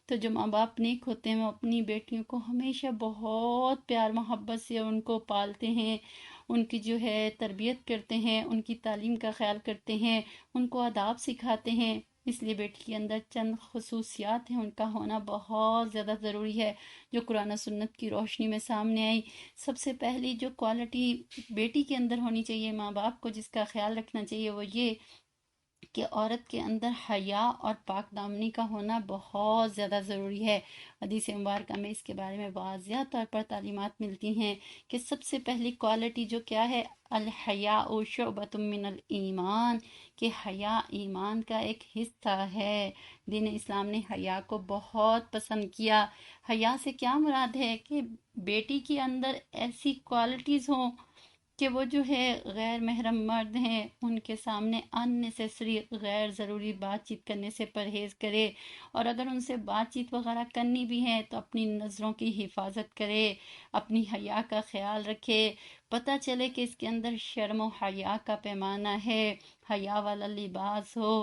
تو جو ماں باپ نیک ہوتے ہیں وہ اپنی بیٹیوں کو ہمیشہ بہت پیار محبت سے ان کو پالتے ہیں، ان کی جو ہے تربیت کرتے ہیں، ان کی تعلیم کا خیال کرتے ہیں، ان کو آداب سکھاتے ہیں۔ اس لیے بیٹی کے اندر چند خصوصیات ہیں، ان کا ہونا بہت زیادہ ضروری ہے، جو قرآن و سنت کی روشنی میں سامنے آئی۔ سب سے پہلی جو کوالٹی بیٹی کے اندر ہونی چاہیے، ماں باپ کو جس کا خیال رکھنا چاہیے، وہ یہ کہ عورت کے اندر حیا اور پاک دامنی کا ہونا بہت زیادہ ضروری ہے۔ حدیث مبارکہ میں اس کے بارے میں واضح طور پر تعلیمات ملتی ہیں کہ سب سے پہلی کوالٹی جو کیا ہے، الحیاء شعبۃ من الایمان، کہ حیا ایمان کا ایک حصہ ہے۔ دین اسلام نے حیا کو بہت پسند کیا۔ حیا سے کیا مراد ہے کہ بیٹی کے اندر ایسی کوالٹیز ہوں کہ وہ جو ہے غیر محرم مرد ہیں ان کے سامنے اننیسیسری غیر ضروری بات چیت کرنے سے پرہیز کرے، اور اگر ان سے بات چیت وغیرہ کرنی بھی ہے تو اپنی نظروں کی حفاظت کرے، اپنی حیا کا خیال رکھے، پتہ چلے کہ اس کے اندر شرم و حیا کا پیمانہ ہے، حیا والا لباس ہو۔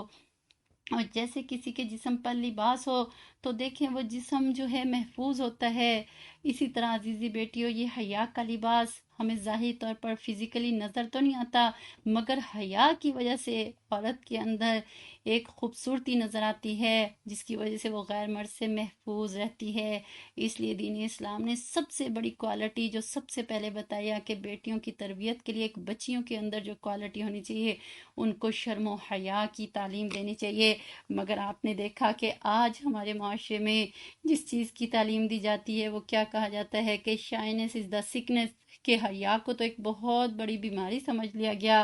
اور جیسے کسی کے جسم پر لباس ہو تو دیکھیں وہ جسم جو ہے محفوظ ہوتا ہے، اسی طرح عزیزی بیٹیوں یہ حیا کا لباس ہمیں ظاہری طور پر فزیکلی نظر تو نہیں آتا، مگر حیا کی وجہ سے عورت کے اندر ایک خوبصورتی نظر آتی ہے، جس کی وجہ سے وہ غیر مرد سے محفوظ رہتی ہے۔ اس لیے دین اسلام نے سب سے بڑی کوالٹی جو سب سے پہلے بتایا کہ بیٹیوں کی تربیت کے لیے ایک بچیوں کے اندر جو کوالٹی ہونی چاہیے، ان کو شرم و حیا کی تعلیم دینی چاہیے۔ مگر آپ نے دیکھا کہ آج ہمارے معاشرے میں جس چیز کی تعلیم دی جاتی ہے وہ کیا کہا جاتا ہے کہ شائنس از دا سکنس، کہ حیا کو تو ایک بہت بڑی بیماری سمجھ لیا گیا،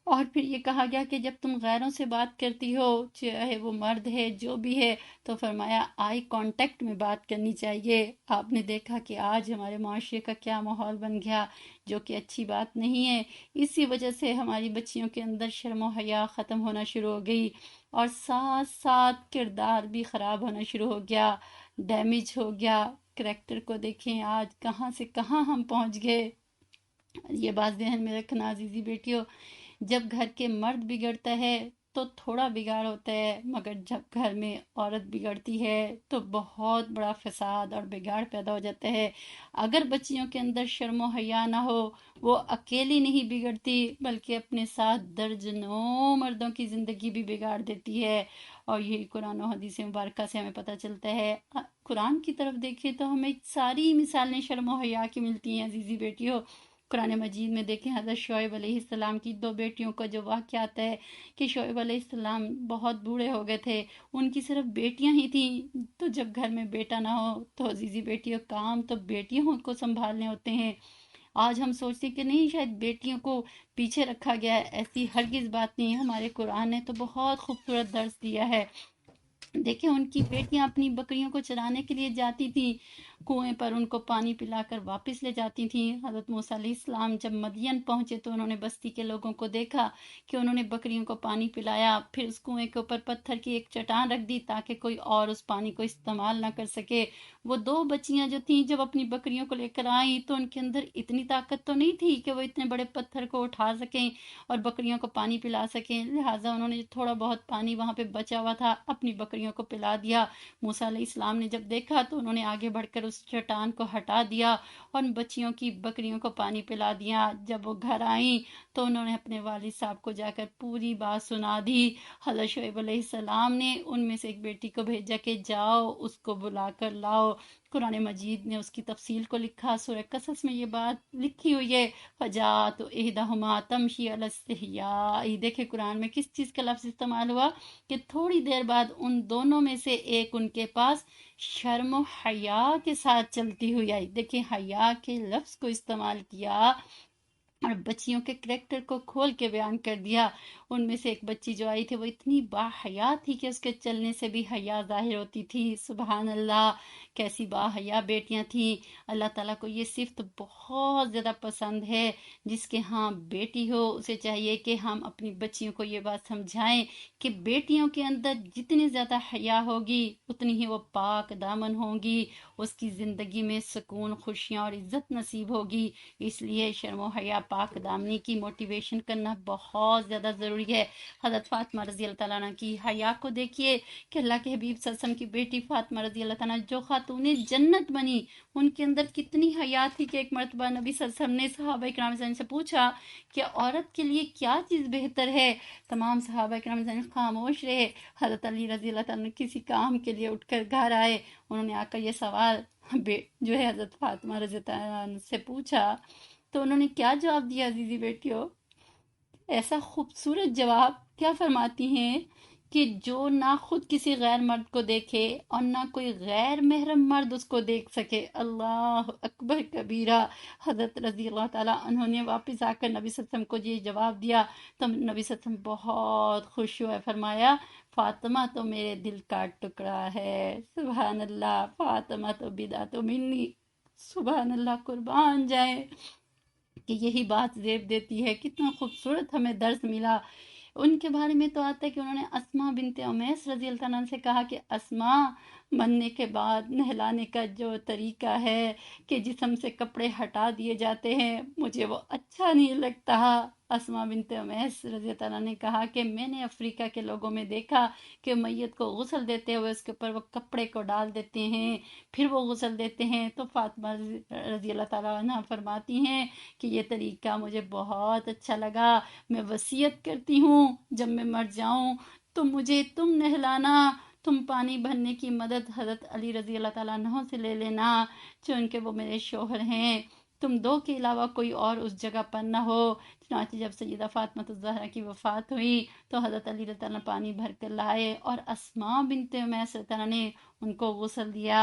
اور پھر یہ کہا گیا کہ جب تم غیروں سے بات کرتی ہو، چاہے وہ مرد ہے جو بھی ہے، تو فرمایا آئی کانٹیکٹ میں بات کرنی چاہیے۔ آپ نے دیکھا کہ آج ہمارے معاشرے کا کیا ماحول بن گیا، جو کہ اچھی بات نہیں ہے۔ اسی وجہ سے ہماری بچیوں کے اندر شرم و حیا ختم ہونا شروع ہو گئی، اور ساتھ ساتھ کردار بھی خراب ہونا شروع ہو گیا، ڈیمیج ہو گیا۔ کریکٹر کو دیکھیں آج کہاں سے کہاں ہم پہنچ گئے۔ یہ بات ذہن میں رکھنا عزیزی بیٹیوں، جب گھر کے مرد بگڑتا ہے تو تھوڑا بگاڑ ہوتا ہے، مگر جب گھر میں عورت بگڑتی ہے تو بہت بڑا فساد اور بگاڑ پیدا ہو جاتا ہے۔ اگر بچیوں کے اندر شرم و حیا نہ ہو، وہ اکیلی نہیں بگڑتی بلکہ اپنے ساتھ درجنوں مردوں کی زندگی بھی بگاڑ دیتی ہے، اور یہی قرآن و حدیث مبارکہ سے ہمیں پتہ چلتا ہے۔ قرآن کی طرف دیکھیں تو ہمیں ساری مثالیں شرم و حیا کی ملتی ہیں عزیزی بیٹیوں۔ قرآن مجید میں دیکھیں حضرت شعیب علیہ السلام کی دو بیٹیوں کا جو واقعہ آتا ہے کہ شعیب علیہ السلام بہت بوڑھے ہو گئے تھے، ان کی صرف بیٹیاں ہی تھیں، تو جب گھر میں بیٹا نہ ہو تو عزیزی بیٹیوں کام تو بیٹیوں کو سنبھالنے ہوتے ہیں۔ آج ہم سوچتے کہ نہیں شاید بیٹیوں کو پیچھے رکھا گیا ہے، ایسی ہرگز بات نہیں ہے، ہمارے قرآن نے تو بہت خوبصورت درس دیا ہے۔ دیکھیں ان کی بیٹیاں اپنی بکریوں کو چرانے کے لیے جاتی تھیں، کنویں پر ان کو پانی پلا کر واپس لے جاتی تھیں۔ حضرت موسیٰ علیہ السلام جب مدین پہنچے تو انہوں نے بستی کے لوگوں کو دیکھا کہ انہوں نے بکریوں کو پانی پلایا، پھر اس کنویں کے اوپر پتھر کی ایک چٹان رکھ دی تاکہ کوئی اور اس پانی کو استعمال نہ کر سکے۔ وہ دو بچیاں جو تھیں جب اپنی بکریوں کو لے کر آئیں تو ان کے اندر اتنی طاقت تو نہیں تھی کہ وہ اتنے بڑے پتھر کو اٹھا سکیں اور بکریوں کو پانی پلا سکیں، لہٰذا انہوں نے تھوڑا بہت پانی وہاں پہ بچا ہوا تھا اپنی بکریوں کو پلا دیا۔ موسیٰ علیہ السلام نے جب دیکھا تو انہوں نے آگے بڑھ کر اس چٹان کو ہٹا دیا اور ان بچیوں کی بکریوں کو پانی پلا دیا۔ جب وہ گھر آئیں تو انہوں نے اپنے والد صاحب کو جا کر پوری بات سنا دی۔ حضرت شعیب علیہ السلام نے ان میں سے ایک بیٹی کو بھیجا کہ جاؤ اس کو بلا کر لاؤ۔ قرآن مجید نے اس کی تفصیل کو لکھا، سورہ قصص میں یہ بات لکھی ہوئی ہے، فجاءت احدہما تمشی علی استحیاء۔ دیکھیں قرآن میں کس چیز کا لفظ استعمال ہوا کہ تھوڑی دیر بعد ان دونوں میں سے ایک ان کے پاس شرم و حیا کے ساتھ چلتی ہوئی آئی۔ دیکھیں حیا کے لفظ کو استعمال کیا اور بچیوں کے کریکٹر کو کھول کے بیان کر دیا۔ ان میں سے ایک بچی جو آئی تھی وہ اتنی با حیا تھی کہ اس کے چلنے سے بھی حیا ظاہر ہوتی تھی۔ سبحان اللہ، کیسی با حیا بیٹیاں تھیں۔ اللہ تعالیٰ کو یہ صفت بہت زیادہ پسند ہے، جس کے ہاں بیٹی ہو اسے چاہیے کہ ہم اپنی بچیوں کو یہ بات سمجھائیں کہ بیٹیوں کے اندر جتنی زیادہ حیا ہوگی اتنی ہی وہ پاک دامن ہوں گی، اس کی زندگی میں سکون، خوشیاں اور عزت نصیب ہوگی۔ اس لیے شرم و حیا پاک دامنی کی موٹیویشن کرنا بہت زیادہ ضروری ہے۔ حضرت فاطمہ رضی اللہ تعالیٰ عنہ کی حیا کو دیکھیے کہ اللہ کے حبیب صلی اللہ علیہ وسلم کی بیٹی فاطمہ رضی اللہ تعالیٰ جو خاتون جنت بنی، ان کے اندر کتنی حیا تھی کہ ایک مرتبہ نبی صلی اللہ علیہ وسلم نے صحابہ کرام سے پوچھا کہ عورت کے لیے کیا چیز بہتر ہے؟ تمام صحابہ کرام خاموش رہے۔ حضرت علی رضی اللہ تعالیٰ کسی کام کے لیے اٹھ کر گھر آئے، انہوں نے آ کر یہ سوال جو ہے حضرت فاطمہ رضی اللہ عنہ سے پوچھا، تو انہوں نے کیا جواب دیا عزیزی بیٹیوں؟ ایسا خوبصورت جواب، کیا فرماتی ہیں کہ جو نہ خود کسی غیر مرد کو دیکھے اور نہ کوئی غیر محرم مرد اس کو دیکھ سکے۔ اللہ اکبر کبیرہ۔ حضرت رضی اللہ تعالیٰ انہوں نے واپس آ کر نبی صلی اللہ علیہ وسلم کو یہ جواب دیا تو نبی صلی اللہ علیہ وسلم بہت خوش ہوئے، فرمایا فاطمہ تو میرے دل کا ٹکڑا ہے۔ سبحان اللہ، فاطمہ تو بدعۃ منی، سبحان اللہ، قربان جائے کہ یہی بات زیب دیتی ہے۔ کتنا خوبصورت ہمیں درس ملا۔ ان کے بارے میں تو آتا ہے کہ انہوں نے اسماء بنت امیس رضی اللہ عنہ سے کہا کہ اسماء، بننے کے بعد نہلانے کا جو طریقہ ہے کہ جسم سے کپڑے ہٹا دیے جاتے ہیں، مجھے وہ اچھا نہیں لگتا۔ اسماء بنت امیس رضی اللہ عنہ نے کہا کہ میں نے افریقہ کے لوگوں میں دیکھا کہ میت کو غسل دیتے ہوئے اس کے اوپر وہ کپڑے کو ڈال دیتے ہیں، پھر وہ غسل دیتے ہیں۔ تو فاطمہ رضی اللہ تعالیٰ عنہ فرماتی ہیں کہ یہ طریقہ مجھے بہت اچھا لگا، میں وصیت کرتی ہوں جب میں مر جاؤں تو مجھے تم نہلانا، تم پانی بھرنے کی مدد حضرت علی رضی اللہ تعالیٰ عنہ سے لے لینا، چونکہ وہ میرے شوہر ہیں، تم دو کے علاوہ کوئی اور اس جگہ پر نہ ہو۔ چنانچہ جب سیدہ فاطمہ الزہرا کی وفات ہوئی تو حضرت علی رضی اللہ عنہ پانی بھر کر لائے اور اسماء بنت امیس رضی اللہ عنہ نے ان کو غسل دیا۔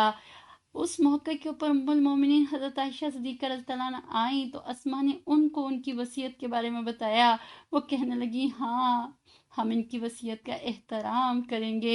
اس موقع کے اوپر ام المومنین حضرت عائشہ صدیقہ رضی اللہ عنہ آئیں تو اسماء نے ان کو ان کی وصیت کے بارے میں بتایا۔ وہ کہنے لگی ہاں، ہم ان کی وصیت کا احترام کریں گے۔